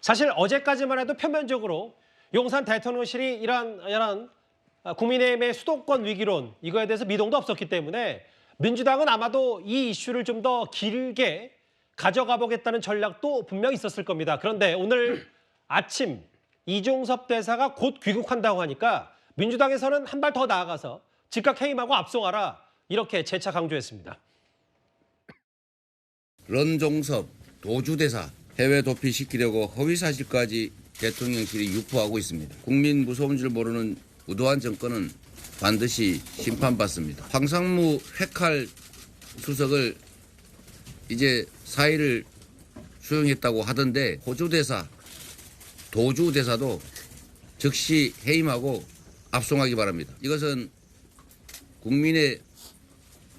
사실 어제까지만 해도 표면적으로 용산 대통령실이 이런 국민의힘의 수도권 위기론 이거에 대해서 미동도 없었기 때문에 민주당은 아마도 이 이슈를 좀 더 길게 가져가 보겠다는 전략도 분명히 있었을 겁니다. 그런데 오늘 아침 이종섭 대사가 곧 귀국한다고 하니까 민주당에서는 한 발 더 나아가서 즉각 해임하고 압송하라 이렇게 재차 강조했습니다. 런종섭 도주대사 해외 도피시키려고 허위사실까지 대통령실이 유포하고 있습니다. 국민 무서운 줄 모르는 무도한 정권은 반드시 심판받습니다. 황상무 회칼 수석을 이제 사의를 수용했다고 하던데 호주대사, 도주대사도 즉시 해임하고 압송하기 바랍니다. 이것은 국민에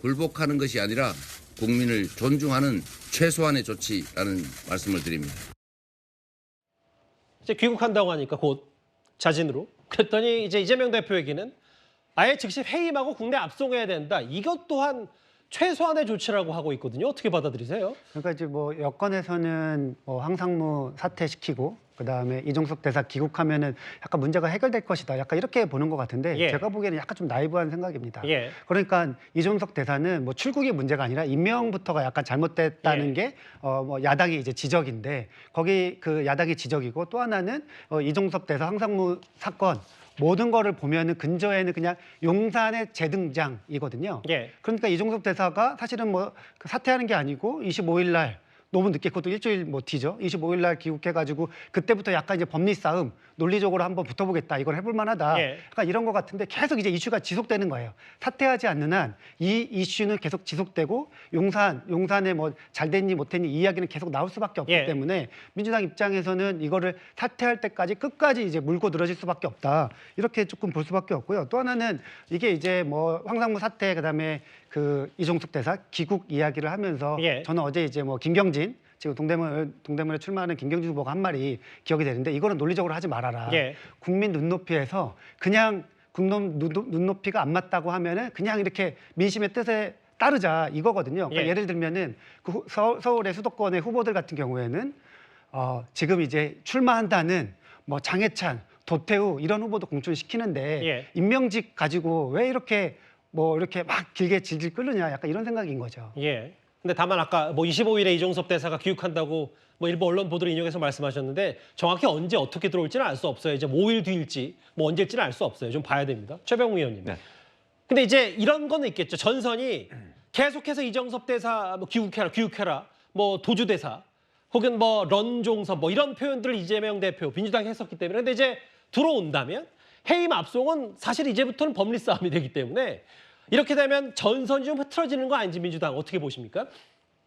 굴복하는 것이 아니라 국민을 존중하는 최소한의 조치라는 말씀을 드립니다. 이제 귀국한다고 하니까 곧 자진으로. 그랬더니 이제 이재명 대표에게는 아예 즉시 해임하고 국내 압송해야 된다. 이것 또한 최소한의 조치라고 하고 있거든요. 어떻게 받아들이세요? 그러니까 이제 뭐 여권에서는 뭐 황상무 사퇴시키고 그다음에 이종석 대사 귀국하면은 약간 문제가 해결될 것이다. 약간 이렇게 보는 것 같은데 예. 제가 보기에는 약간 좀 나이브한 생각입니다. 예. 그러니까 이종석 대사는 뭐 출국이 문제가 아니라 임명부터가 약간 잘못됐다는 예. 게 뭐 야당의 이제 지적인데 거기 그 야당의 지적이고 또 하나는 이종석 대사 황상무 사건 모든 거를 보면은 근저에는 그냥 용산의 재등장이거든요. 예. 그러니까 이종석 대사가 사실은 뭐 사퇴하는 게 아니고 25일 날 너무 늦게 그것도 일주일 뭐 뒤죠. 25일 날 귀국해가지고 그때부터 약간 이제 법리 싸움 논리적으로 한번 붙어보겠다. 이걸 해볼 만하다. 예. 그러니까 이런 것 같은데 계속 이제 이슈가 지속되는 거예요. 사퇴하지 않는 한 이 이슈는 계속 지속되고 용산에 뭐 잘 됐니 못했니 이 이야기는 계속 나올 수밖에 없기 예. 때문에 민주당 입장에서는 이거를 사퇴할 때까지 끝까지 이제 물고 늘어질 수밖에 없다. 이렇게 조금 볼 수밖에 없고요. 또 하나는 이게 이제 뭐 황상무 사퇴 그다음에 그 이종석 대사 귀국 이야기를 하면서 예. 저는 어제 이제 뭐 김경진 지금 동대문에 출마하는 김경진 후보가 한 말이 기억이 되는데 이거는 논리적으로 하지 말아라. 예. 국민 눈높이에서 그냥 국민 눈높이가 안 맞다고 하면은 그냥 이렇게 민심의 뜻에 따르자 이거거든요. 그러니까 예. 예를 들면은 그 서울의 수도권의 후보들 같은 경우에는 지금 이제 출마한다는 뭐 장해찬, 도태우 이런 후보도 공천시키는데 예. 임명직 가지고 왜 이렇게 뭐 이렇게 막 길게 질질 끌느냐 약간 이런 생각인 거죠. 예. 근데 다만 아까 뭐 25일에 이종섭 대사가 귀국한다고 뭐 일부 언론 보도를 인용해서 말씀하셨는데 정확히 언제 어떻게 들어올지는 알 수 없어요. 이제 5일 뒤일지 뭐 언제일지는 알 수 없어요. 좀 봐야 됩니다. 최병우 의원님. 네. 근데 이제 이런 거는 있겠죠. 전선이 계속해서 이종섭 대사 뭐 귀국해라, 뭐 도주 대사, 혹은 뭐 런종섭 뭐 이런 표현들을 이재명 대표 민주당이 했었기 때문에 근데 이제 들어온다면 해임 압송은 사실 이제부터는 법리 싸움이 되기 때문에 이렇게 되면 전선이 좀 흐트러지는 거 아닌지 민주당 어떻게 보십니까?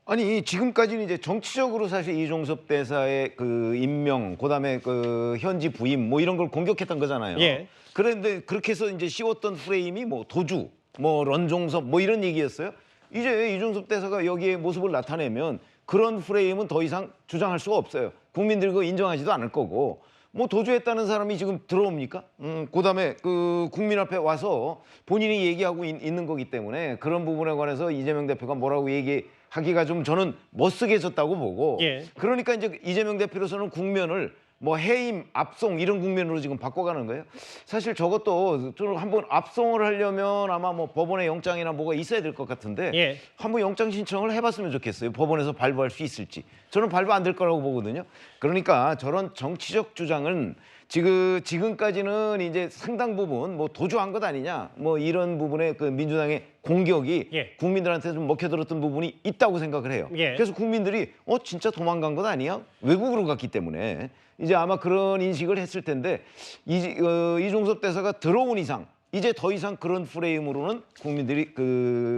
아니 지금까지는 이제 정치적으로 사실 이종섭 대사의 그 임명, 그다음에 그 현지 부임 뭐 이런 걸 공격했던 거잖아요. 예. 그런데 그렇게 해서 이제 씌웠던 프레임이 뭐 도주, 뭐 런종섭 뭐 이런 얘기였어요. 이제 이종섭 대사가 여기에 모습을 나타내면 그런 프레임은 더 이상 주장할 수가 없어요. 국민들이 그거 인정하지도 않을 거고. 뭐 도주했다는 사람이 지금 들어옵니까? 그다음에 그 국민 앞에 와서 본인이 얘기하고 있는 거기 때문에 그런 부분에 관해서 이재명 대표가 뭐라고 얘기하기가 좀 저는 멋쓰게졌다고 보고 예. 그러니까 이제 이재명 대표로서는 국면을 뭐 해임, 압송 이런 국면으로 지금 바꿔가는 거예요. 사실 저것도 좀 한번 압송을 하려면 아마 뭐 법원의 영장이나 뭐가 있어야 될 것 같은데 예. 한번 영장 신청을 해봤으면 좋겠어요. 법원에서 발부할 수 있을지. 저는 발부 안 될 거라고 보거든요. 그러니까 저런 정치적 주장은 지금까지는 이제 상당 부분 뭐 도주한 것 아니냐 뭐 이런 부분에 그 민주당의 공격이 예. 국민들한테 좀 먹혀들었던 부분이 있다고 생각을 해요. 예. 그래서 국민들이 진짜 도망간 것 아니야? 외국으로 갔기 때문에 이제 아마 그런 인식을 했을 텐데 이종섭 대사가 들어온 이상 이제 더 이상 그런 프레임으로는 국민들이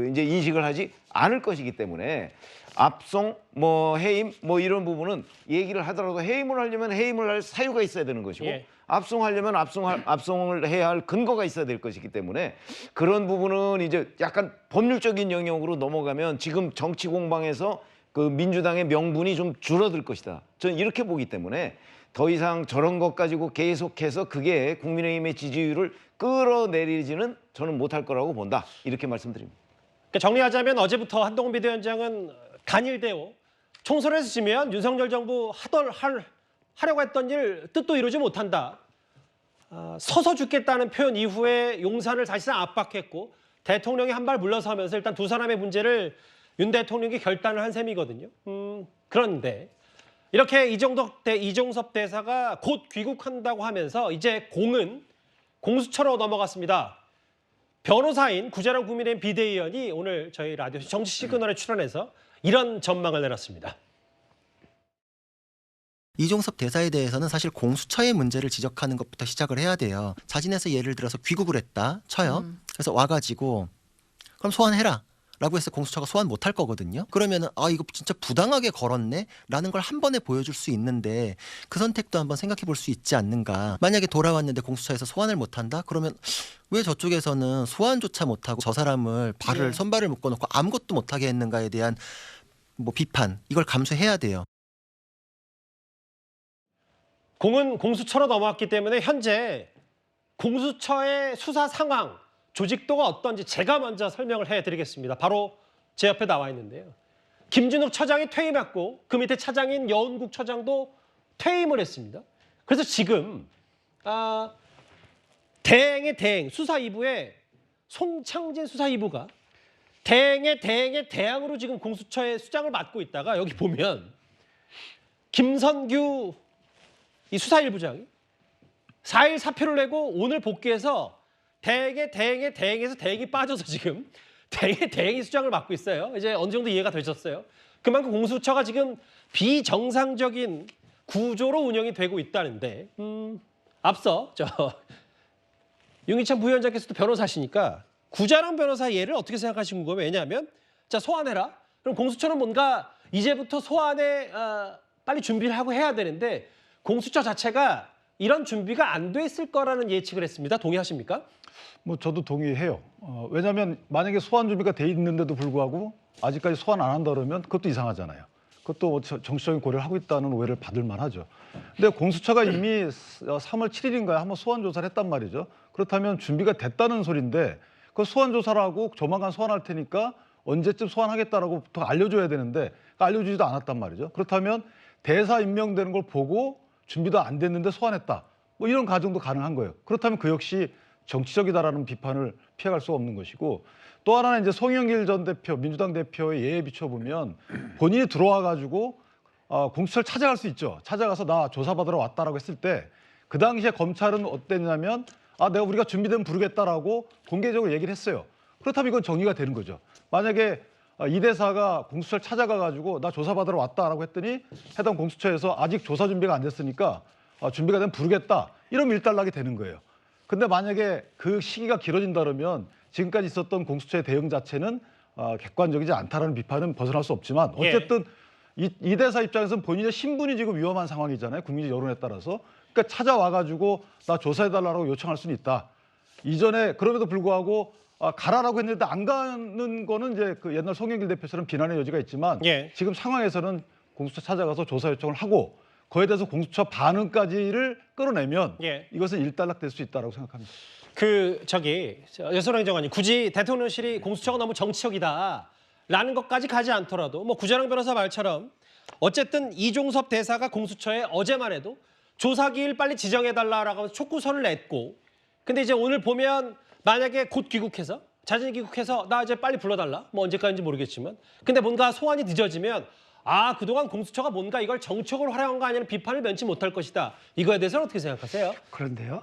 이제 인식을 하지 않을 것이기 때문에 압송, 뭐 해임, 뭐 이런 부분은 얘기를 하더라도 해임을 하려면 해임을 할 사유가 있어야 되는 것이고 예. 압송하려면 압송을 해야 할 근거가 있어야 될 것이기 때문에 그런 부분은 이제 약간 법률적인 영역으로 넘어가면 지금 정치 공방에서 그 민주당의 명분이 좀 줄어들 것이다. 저는 이렇게 보기 때문에 더 이상 저런 것 가지고 계속해서 그게 국민의힘의 지지율을 끌어내리지는 저는 못할 거라고 본다. 이렇게 말씀드립니다. 그러니까 정리하자면 어제부터 한동훈 비대위원장은 단일대우 총선에서 지면 윤석열 정부 하려고 했던 일 뜻도 이루지 못한다. 서서 죽겠다는 표현 이후에 용산을 사실상 압박했고 대통령이 한 발 물러서면서 일단 두 사람의 문제를 윤 대통령이 결단을 한 셈이거든요. 그런데 이렇게 이종섭 대사가 곧 귀국한다고 하면서 이제 공은 공수처로 넘어갔습니다. 변호사인 구자랑 국민의힘 비대위원이 오늘 저희 라디오 정치 시그널에 출연해서 이런 전망을 내놨습니다. 이종섭 대사에 대해서는 사실 공수처의 문제를 지적하는 것부터 시작을 해야 돼요. 자진해서 예를 들어서 귀국을 했다 쳐요. 그래서 와가지고 그럼 소환해라 라고 해서 공수처가 소환 못할 거거든요. 그러면은 이거 진짜 부당하게 걸었네 라는 걸 한 번에 보여줄 수 있는데 그 선택도 한번 생각해 볼 수 있지 않는가. 만약에 돌아왔는데 공수처에서 소환을 못한다? 그러면 왜 저쪽에서는 소환조차 못하고 저 사람을 손발을 묶어놓고 아무것도 못하게 했는가에 대한 뭐 비판, 이걸 감수해야 돼요. 공은 공수처로 넘어왔기 때문에 현재 공수처의 수사 상황, 조직도가 어떤지 제가 먼저 설명을 해드리겠습니다. 바로 제 옆에 나와 있는데요. 김진욱 처장이 퇴임했고 그 밑에 차장인 여운국 처장도 퇴임을 했습니다. 그래서 지금 대행의 대행 수사 2부에 송창진 수사 2부가 대행의 대항으로 지금 공수처의 수장을 맡고 있다가 여기 보면 김선규 이 수사 1부장이 4일 사표를 내고 오늘 복귀해서 대행에서 대행이 빠져서 지금 대행이 수장을 맡고 있어요. 이제 어느 정도 이해가 되셨어요. 그만큼 공수처가 지금 비정상적인 구조로 운영이 되고 있다는데 앞서 윤기찬 부위원장께서도 변호사시니까 구자랑 변호사 예를 어떻게 생각하시는 거예요? 왜냐하면 자 소환해라. 그럼 공수처는 뭔가 이제부터 소환에 빨리 준비를 하고 해야 되는데 공수처 자체가 이런 준비가 안 돼 있을 거라는 예측을 했습니다. 동의하십니까? 뭐 저도 동의해요. 왜냐하면 만약에 소환 준비가 돼 있는데도 불구하고 아직까지 소환 안 한다 그러면 그것도 이상하잖아요. 그것도 뭐 정치적인 고려를 하고 있다는 오해를 받을 만하죠. 근데 공수처가 이미 3월 7일인가에 한번 소환 조사를 했단 말이죠. 그렇다면 준비가 됐다는 소리인데 그 소환 조사를 하고 조만간 소환할 테니까 언제쯤 소환하겠다라고 더 알려줘야 되는데 알려주지도 않았단 말이죠. 그렇다면 대사 임명되는 걸 보고 준비도 안 됐는데 소환했다. 뭐 이런 가정도 가능한 거예요. 그렇다면 그 역시 정치적이다라는 비판을 피해갈 수가 없는 것이고 또 하나는 이제 송영길 전 대표, 민주당 대표의 예에 비춰보면 본인이 들어와 가지고 공수처를 찾아갈 수 있죠. 찾아가서 나 조사받으러 왔다라고 했을 때 그 당시에 검찰은 어땠냐면 우리가 준비되면 부르겠다라고 공개적으로 얘기를 했어요. 그렇다면 이건 정리가 되는 거죠. 만약에 이 대사가 공수처를 찾아가 가지고 나 조사받으러 왔다라고 했더니 해당 공수처에서 아직 조사 준비가 안 됐으니까 준비가 되면 부르겠다. 이러면 일단락이 되는 거예요. 근데 만약에 그 시기가 길어진다 그러면 지금까지 있었던 공수처의 대응 자체는 객관적이지 않다라는 비판은 벗어날 수 없지만 어쨌든 이 대사 입장에서는 본인의 신분이 지금 위험한 상황이잖아요. 국민의 여론에 따라서. 그러니까 찾아와 가지고 나 조사해달라고 요청할 수는 있다. 이전에 그럼에도 불구하고 가라라고 했는데 안 가는 거는 이제 그 옛날 송영길 대표처럼 비난의 여지가 있지만 지금 상황에서는 공수처 찾아가서 조사 요청을 하고 그에 대해서 공수처 반응까지를 끌어내면 이것은 일단락될 수 있다고 생각합니다. 여선왕 장관님 굳이 대통령실이 공수처가 너무 정치적이다라는 것까지 가지 않더라도 뭐 구자랑 변호사 말처럼 어쨌든 이종섭 대사가 공수처에 어제만 해도 조사기일 빨리 지정해달라라고 하면서 촉구서를 냈고 근데 이제 오늘 보면 만약에 곧 귀국해서 자진 귀국해서 나 이제 빨리 불러달라 뭐 언제까지인지 모르겠지만 근데 뭔가 소환이 늦어지면 그동안 공수처가 뭔가 이걸 정책으로 활용한 거 아니냐는 비판을 면치 못할 것이다. 이거에 대해서는 어떻게 생각하세요? 그런데요.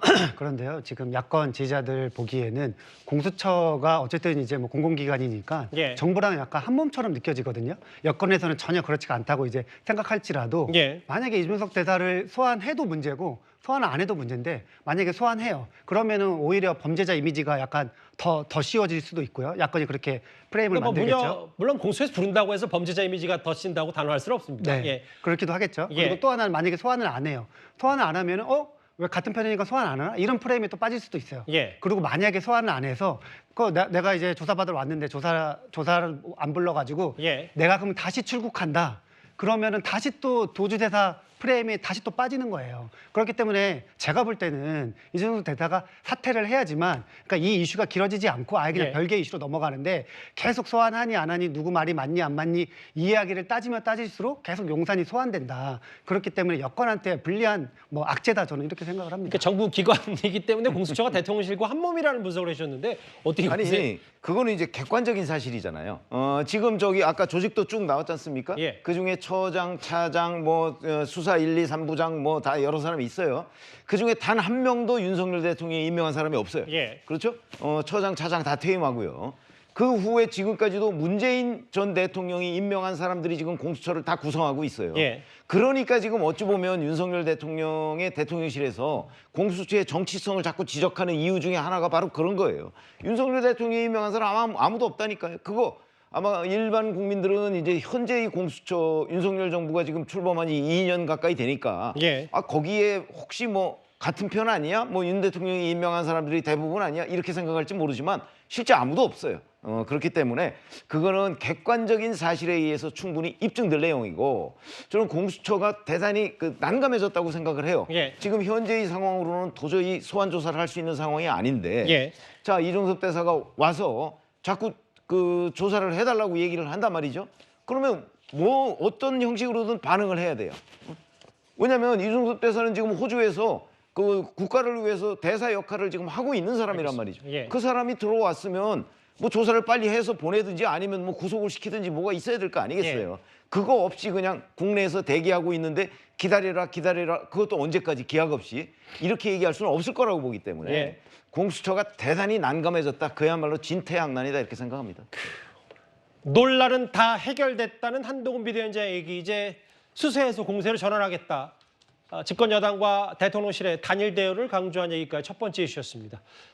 지금 야권 지지자들 보기에는 공수처가 어쨌든 이제 뭐 공공기관이니까 정부랑 약간 한 몸처럼 느껴지거든요. 여권에서는 전혀 그렇지가 않다고 이제 생각할지라도 만약에 이준석 대사를 소환해도 문제고 소환 안 해도 문제인데 만약에 소환해요. 그러면은 오히려 범죄자 이미지가 약간 더 씌워질 수도 있고요. 야권이 그렇게 프레임을 만들겠죠. 물론 공수처에서 부른다고 해서 범죄자 이미지가 더 씌인다고 단호할 수는 없습니다. 그렇기도 하겠죠. 그리고 또 하나는 만약에 소환을 안 해요. 소환을 안 하면은 왜 같은 편이니까 소환 안 하나? 이런 프레임이 또 빠질 수도 있어요. 그리고 만약에 소환을 안 해서 내가 이제 조사받으러 왔는데 조사를 안 불러가지고 내가 그럼 다시 출국한다. 그러면은 다시 또 도주대사 프레임이 다시 또 빠지는 거예요. 그렇기 때문에 제가 볼 때는 이준석 대사가 사퇴를 해야지만, 그러니까 이 이슈가 길어지지 않고 아예 그냥 예. 별개 이슈로 넘어가는데, 계속 소환하니 안 하니, 누구 말이 맞니 안 맞니 이 이야기를 따지면 따질수록 계속 용산이 소환된다. 그렇기 때문에 여권한테 불리한 뭐 악재다, 저는 이렇게 생각을 합니다. 그러니까 정부 기관이기 때문에 공수처가 대통령실과 한 몸이라는 분석을 해주셨는데 어떻게 보세요? 아니 그거는 이제 객관적인 사실이잖아요. 지금 저기 아까 조직도 쭉 나왔지 않습니까? 예. 그중에 처장, 차장, 뭐 수사 1, 2, 3부장 뭐 다 여러 사람이 있어요. 그중에 단 한 명도 윤석열 대통령이 임명한 사람이 없어요. 예. 그렇죠? 처장, 차장 다 퇴임하고요. 그 후에 지금까지도 문재인 전 대통령이 임명한 사람들이 지금 공수처를 다 구성하고 있어요. 예. 그러니까 지금 어찌 보면 윤석열 대통령의 대통령실에서 공수처의 정치성을 자꾸 지적하는 이유 중에 하나가 바로 그런 거예요. 윤석열 대통령이 임명한 사람 아무도 없다니까요. 그거 아마 일반 국민들은 이제 현재 이 공수처 윤석열 정부가 지금 출범한 지 2년 가까이 되니까 예. 거기에 혹시 뭐 같은 편 아니야? 뭐 윤 대통령이 임명한 사람들이 대부분 아니야? 이렇게 생각할지 모르지만 실제 아무도 없어요. 그렇기 때문에 그거는 객관적인 사실에 의해서 충분히 입증될 내용이고, 저는 공수처가 대단히 난감해졌다고 생각을 해요. 예. 지금 현재의 상황으로는 도저히 소환 조사를 할 수 있는 상황이 아닌데, 예. 자 이종섭 대사가 와서 자꾸 그 조사를 해달라고 얘기를 한단 말이죠. 그러면 뭐 어떤 형식으로든 반응을 해야 돼요. 왜냐하면 이종섭 대사는 지금 호주에서 그 국가를 위해서 대사 역할을 지금 하고 있는 사람이란 말이죠. 예. 그 사람이 들어왔으면 뭐 조사를 빨리 해서 보내든지 아니면 뭐 구속을 시키든지 뭐가 있어야 될 거 아니겠어요. 그거 없이 그냥 국내에서 대기하고 있는데 기다려라 그것도 언제까지 기약 없이 이렇게 얘기할 수는 없을 거라고 보기 때문에 예. 공수처가 대단히 난감해졌다. 그야말로 진퇴양난이다 이렇게 생각합니다. 논란은 다 해결됐다는 한동훈 비대위원장의 얘기, 이제 수세해서 공세를 전환하겠다. 집권 여당과 대통령실의 단일 대우를 강조한 얘기까지 첫 번째 이슈였습니다.